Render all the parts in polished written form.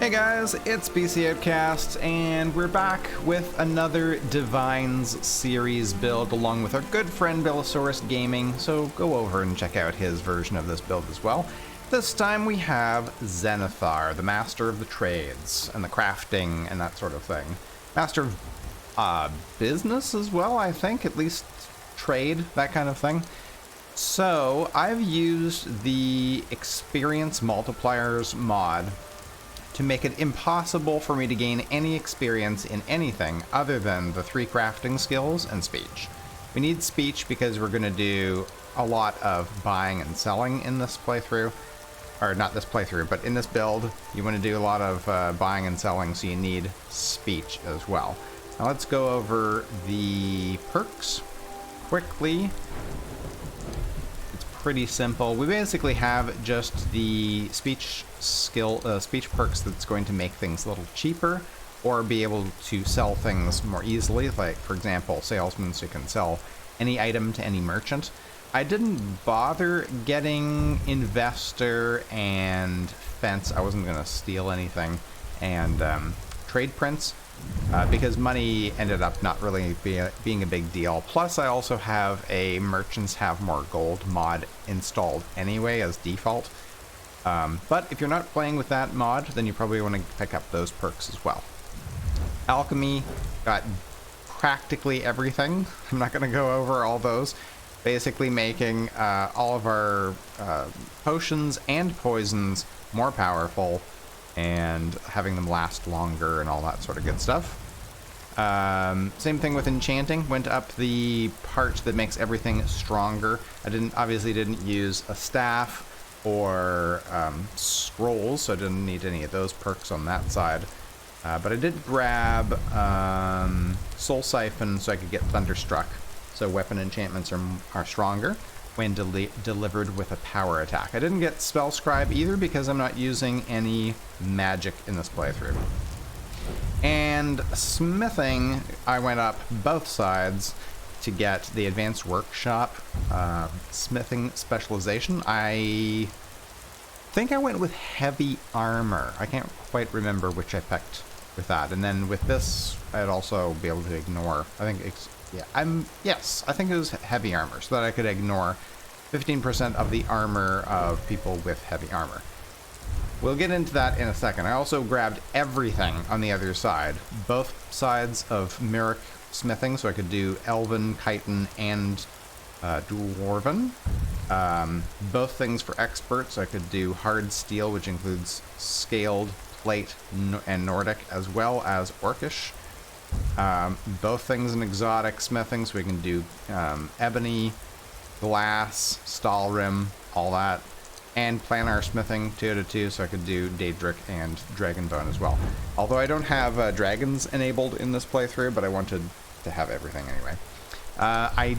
Hey guys, it's BC Outcast, and we're back with another Divines series build along with our good friend Bellasaurus Gaming, so go over and check out his version of this build as well. This time we have ZENITHAR, the master of the trades and the crafting and that sort of thing. Master of business as well, I think, at least trade, that kind of thing. So I've used the experience multipliers mod to make it impossible for me to gain any experience in anything other than the 3 crafting skills and speech. We need speech because we're going to do a lot of buying and selling in this playthrough. Or not this playthrough, but in this build, you want to do a lot of buying and selling, so you need speech as well. Now let's go over the perks quickly. Pretty simple. We basically have just the speech perks that's going to make things a little cheaper or be able to sell things more easily, like for example salesmen, so you can sell any item to any merchant. I didn't bother getting investor and fence. I wasn't going to steal anything, and trade prints because money ended up not really being a big deal. Plus I also have a merchants have more gold mod installed anyway as default, but if you're not playing with that mod, then you probably want to pick up those perks as well. Alchemy got practically everything. I'm not going to go over all those. Basically making all of our potions and poisons more powerful and having them last longer and all that sort of good stuff. Same thing with Enchanting. Went up the part that makes everything stronger. I obviously didn't use a staff or scrolls, so I didn't need any of those perks on that side. But I did grab Soul Siphon so I could get Thunderstruck, so weapon enchantments are stronger when delivered with a power attack. I didn't get Spell Scribe either because I'm not using any magic in this playthrough. And smithing, I went up both sides to get the Advanced Workshop smithing specialization. I think I went with heavy armor. I can't quite remember which I picked with that. And then with this, I'd also be able to ignore, I think it's, I think it was heavy armor, so that I could ignore 15% of the armor of people with heavy armor. We'll get into that in a second. I also grabbed everything on the other side, both sides of Merrick smithing, so I could do Elven, Chitin, and Dwarven. Both things for experts. I could do hard steel, which includes scaled, plate, and Nordic, as well as Orcish. Both things in exotic smithing, so we can do ebony, glass, Stalrim, all that, and planar smithing 2 out of 2, so I could do Daedric and Dragonbone as well. Although I don't have dragons enabled in this playthrough, but I wanted to have everything anyway. I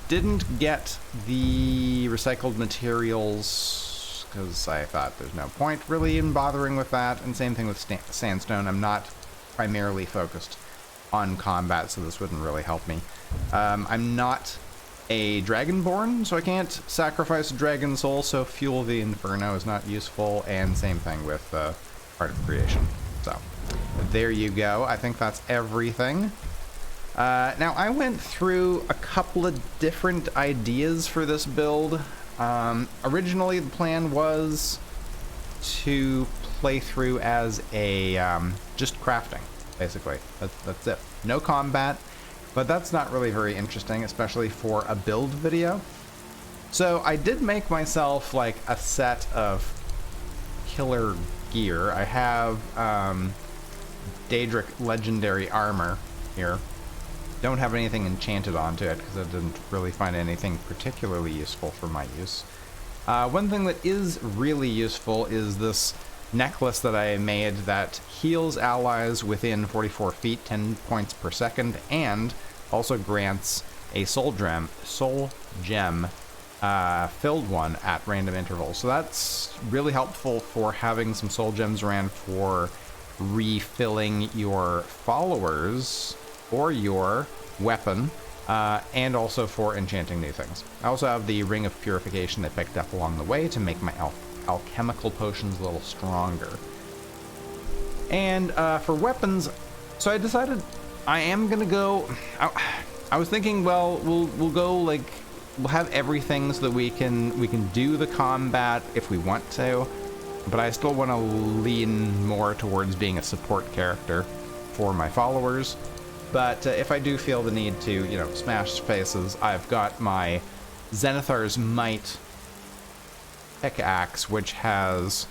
didn't get the recycled materials because I thought there's no point really in bothering with that, and same thing with sandstone. I'm not primarily focused on combat, so this wouldn't really help me. I'm not a dragonborn, so I can't sacrifice a dragon soul, so Fuel the Inferno is not useful, and same thing with Part of Creation. So there you go. I think that's everything. Now I went through a couple of different ideas for this build. Originally the plan was to play through as a just crafting. Basically, that's it. No combat, but that's not really very interesting, especially for a build video. So I did make myself like a set of killer gear. I have Daedric legendary armor here. Don't have anything enchanted onto it because I didn't really find anything particularly useful for my use. One thing that is really useful is this necklace that I made that heals allies within 44 feet 10 points per second, and also grants a soul gem filled one at random intervals. So that's really helpful for having some soul gems around for refilling your followers or your weapon, and also for enchanting new things. I also have the Ring of Purification I picked up along the way to make my alchemical potions a little stronger. And for weapons, so I decided I am gonna go. I was thinking, well, we'll go like we'll have everything so that we can do the combat if we want to, but I still want to lean more towards being a support character for my followers. But if I do feel the need to, you know, smash faces, I've got my Zenithar's Might pickaxe, which has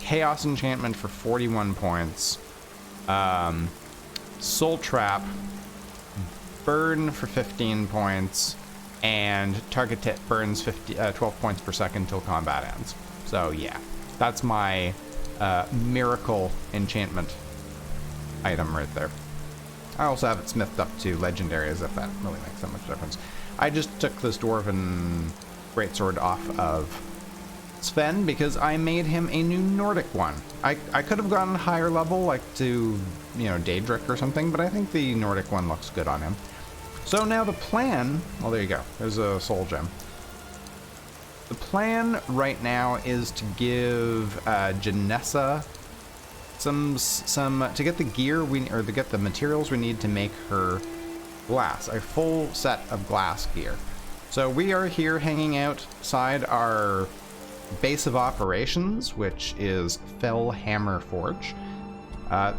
Chaos Enchantment for 41 points, Soul Trap, Burn for 15 points, and target hit burns 12 points per second till combat ends. So yeah, that's my miracle enchantment item right there. I also have it smithed up to legendary, as if that really makes that much difference. I just took this dwarven greatsword off of Sven because I made him a new Nordic one. I could have gone higher level, like to, you know, Daedric or something, but I think the Nordic one looks good on him. So now the plan, well, there you go. There's a soul gem. The plan right now is to give Janessa some to get the gear to get the materials we need to make her glass, a full set of glass gear. So we are here hanging outside our base of operations, which is Fell Hammer Forge.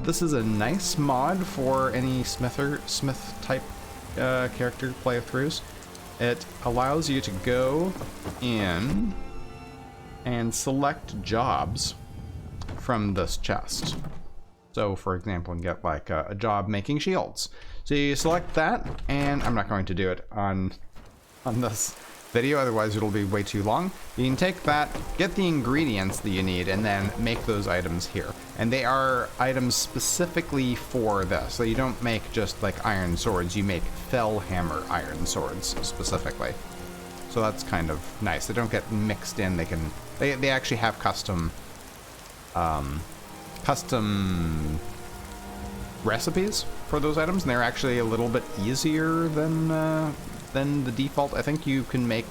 This is a nice mod for any smith type character playthroughs. It allows you to go in and select jobs from this chest. So for example, you can get like a job making shields. So you select that, and I'm not going to do it on this video, otherwise it'll be way too long. You can take that, get the ingredients that you need, and then make those items here. And they are items specifically for this. So you don't make just like iron swords, you make Fell Hammer iron swords specifically. So that's kind of nice. They don't get mixed in. They actually have custom recipes for those items, and they're actually a little bit easier than the default. I think you can make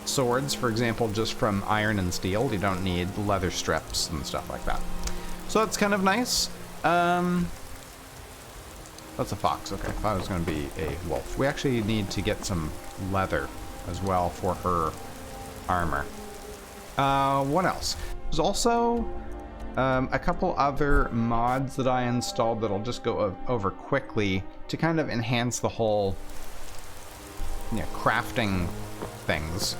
swords, for example, just from iron and steel. You don't need leather strips and stuff like that. So it's kind of nice. That's a fox. Okay, I thought it was going to be a wolf. We actually need to get some leather as well for her armor. What else? There's also a couple other mods that I installed that I'll just go over quickly to kind of enhance the whole, you know, crafting things.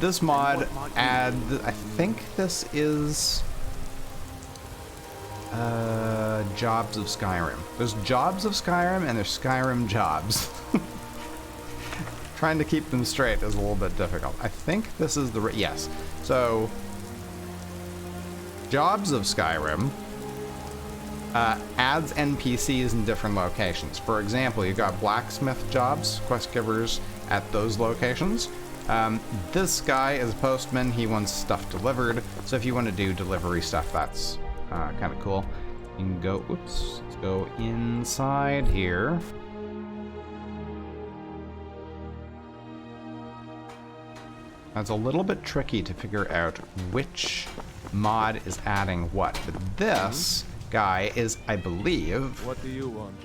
This mod adds, I think this is Jobs of Skyrim. There's Jobs of Skyrim and there's Skyrim Jobs. Trying to keep them straight is a little bit difficult. I think this is the, yes. So Jobs of Skyrim adds NPCs in different locations. For example, you've got blacksmith jobs, quest givers at those locations. This guy is a postman. He wants stuff delivered. So if you want to do delivery stuff, that's kind of cool. You can go, oops, let's go inside here. That's a little bit tricky to figure out which mod is adding what, but this guy is, I believe... What do you want?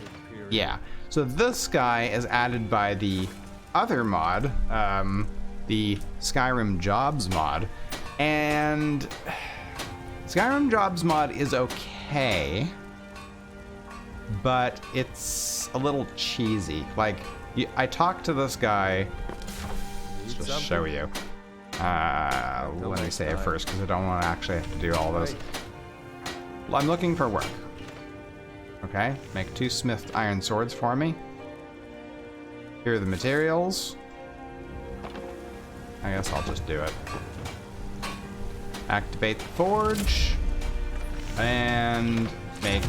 Yeah, so this guy is added by the other mod, the Skyrim Jobs mod, and Skyrim Jobs mod is okay, but it's a little cheesy. Like, I talked to this guy, let's just show you. Let me say it first, because I don't want to actually have to do all this. Well, I'm looking for work. Okay, make 2 smithed iron swords for me. Here are the materials. I guess I'll just do it. Activate the forge. And make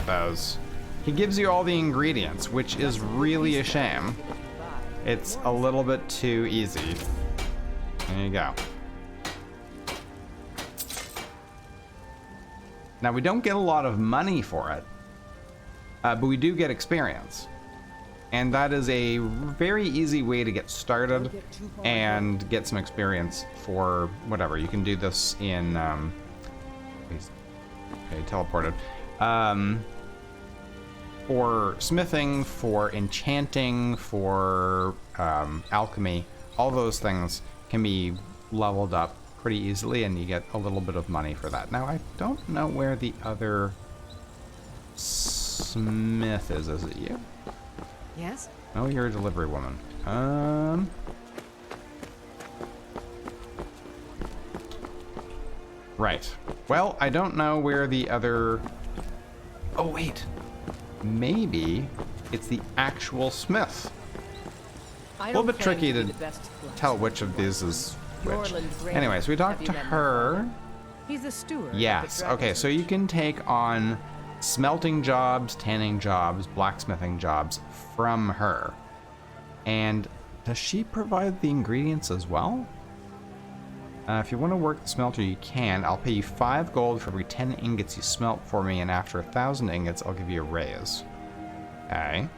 those. He gives you all the ingredients, which is really a shame. It's a little bit too easy. There you go. Now, we don't get a lot of money for it, but we do get experience. And that is a very easy way to get started and get some experience for whatever. You can do this in He's okay, teleported. For smithing, for enchanting, for alchemy, all those things can be leveled up pretty easily, and you get a little bit of money for that. Now, I don't know where the other smith is. Is it you? Yes? Oh, you're a delivery woman. Right. Well, I don't know where the other... Oh, wait. Maybe it's the actual smith. A little bit tricky to tell which of these is which. Anyways, we talked to her. He's the steward. Yes. Okay, so you can take on smelting jobs, tanning jobs, blacksmithing jobs from her. And does she provide the ingredients as well? If you want to work the smelter, you can. I'll pay you 5 gold for every 10 ingots you smelt for me, and after 1,000 ingots, I'll give you a raise. Okay.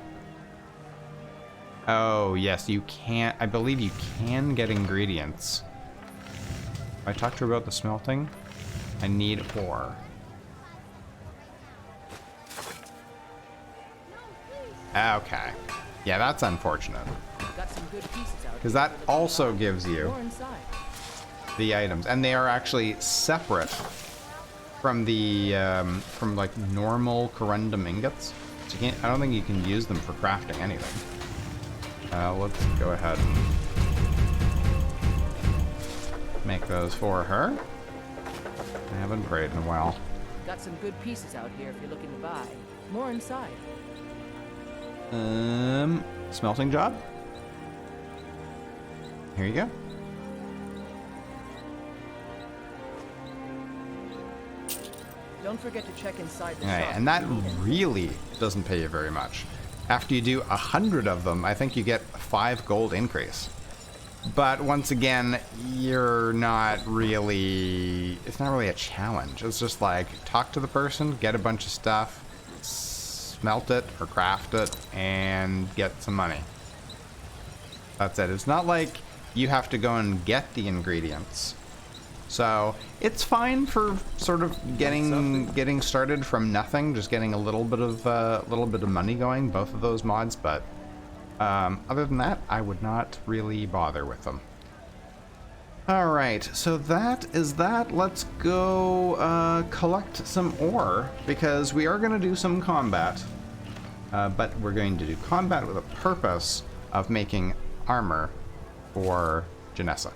Oh, yes, you can. I believe you can get ingredients. I talked to her about the smelting. I need ore. Okay. Yeah, that's unfortunate. Because that also gives you the items, and they are actually separate from the from like normal corundum ingots. So you can't, I don't think you can use them for crafting anything. Let's go ahead and make those for her. I haven't prayed in a while. Got some good pieces out here if you're looking to buy. More inside. Smelting job. Here you go. Don't forget to check inside the All right, shop. and that really doesn't pay you very much. After you do 100 of them, I think you get 5 gold increase. But once again, you're not really... It's not really a challenge. It's just like, talk to the person, get a bunch of stuff, smelt it or craft it, and get some money. That's it. It's not like you have to go and get the ingredients. So it's fine for sort of getting started from nothing, just getting a little bit of money going, both of those mods. But other than that, I would not really bother with them. All right, so that is that. Let's go collect some ore, because we are going to do some combat, but we're going to do combat with a purpose of making armor for Janessa.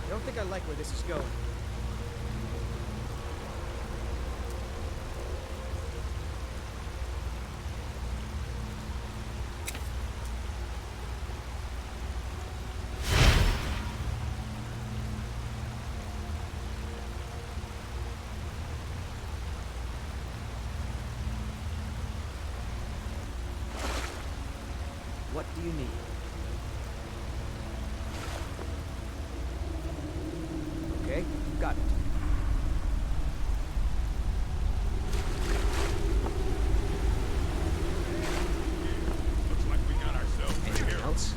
I don't think I like where this is going. What do you need? Okay, got it. Looks like we got ourselves a Anything hero. else?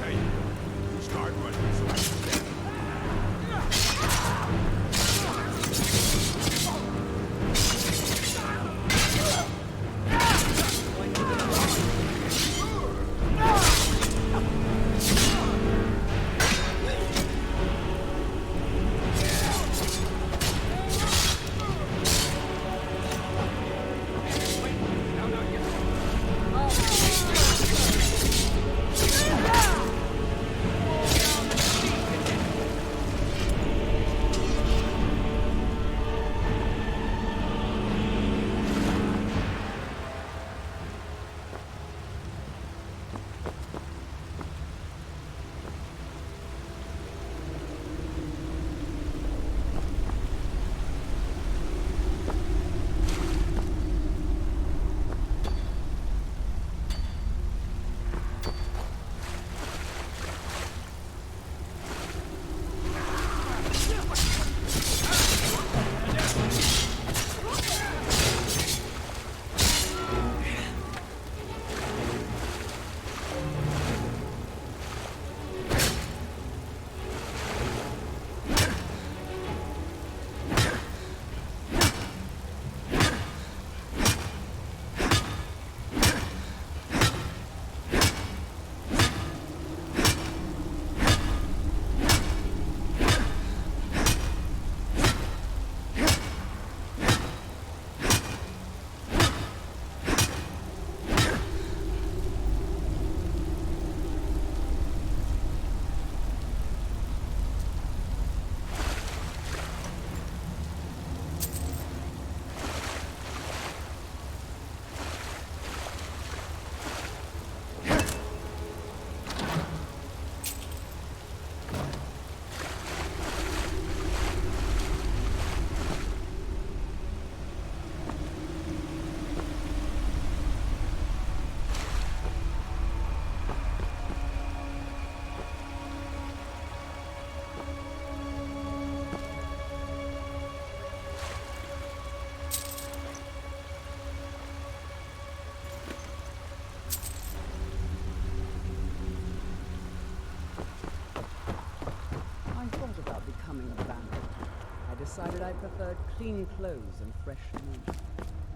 Hey, you start running so I can stand. decided I preferred clean clothes and fresh news.